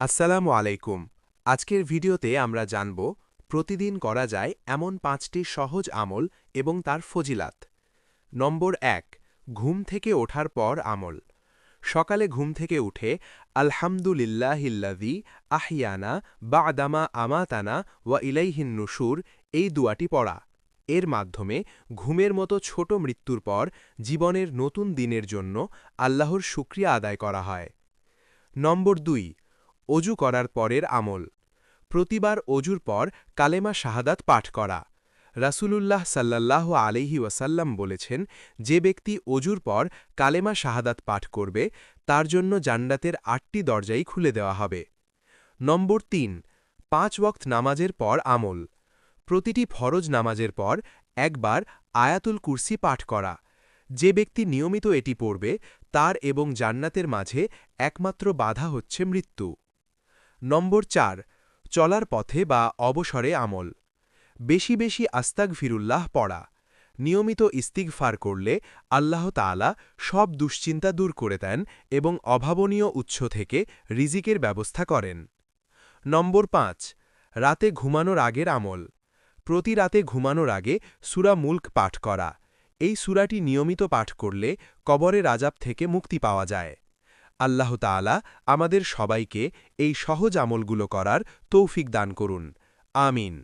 আসসালামু আলাইকুম। আজকের ভিডিওতে আমরা জানব প্রতিদিন করা যায় এমন ৫টি সহজ আমল এবং তার ফজিলাত। নম্বর ১, ঘুম থেকে ওঠার পর আমল। সকালে ঘুম থেকে উঠে আলহামদুলিল্লাহিল্লাযী আহিয়ানা বা'দামা আমাতানা ওয়া ইলাইহিন নুশুর এই দোয়াটি পড়া। এর মাধ্যমে ঘুমের মতো ছোট মৃত্যুর পর জীবনের নতুন দিনের জন্য আল্লাহর শুকরিয়া আদায় করা হয়। নম্বর ২, অজু করার পরের আমল। প্রতিবার অজুর পর কালেমা শাহাদাত পাঠ করা। রাসূলুল্লাহ সাল্লাল্লাহু আলাইহি ওয়াসাল্লাম বলেছেন, যে ব্যক্তি অজুর পর কালেমা শাহাদাত পাঠ করবে তার জন্য জান্নাতের ৮টি দরজাই খুলে দেওয়া হবে। নম্বর ৩, ৫ ওয়াক্ত নামাজের পর আমল। প্রতিটি ফরজ নামাজের পর একবার আয়াতুল কুরসি পাঠ করা। যে ব্যক্তি নিয়মিত এটি পড়বে তার এবং জান্নাতের মাঝে একমাত্র বাধা হচ্ছে মৃত্যু। নম্বর ৪, চলার পথে বা অবসরে আমল। বেশি বেশি আস্তাগফিরুল্লাহ পড়া। নিয়মিত ইস্তিগফার করলে আল্লাহ তাআলা সব দুশ্চিন্তা দূর করে দেন এবং অভাবনীয় উৎস থেকে রিজিকের ব্যবস্থা করেন। নম্বর ৫, রাতে ঘুমানোর আগের আমল। প্রতি রাতে ঘুমানোর আগে সূরা মুলক পাঠ করা। এই সূরাটি নিয়মিত পাঠ করলে কবরের আযাব থেকে মুক্তি পাওয়া যায়। আল্লাহ তাআলা আমাদের সবাইকে এই সহজ আমলগুলো করার তৌফিক দান করুন। আমিন।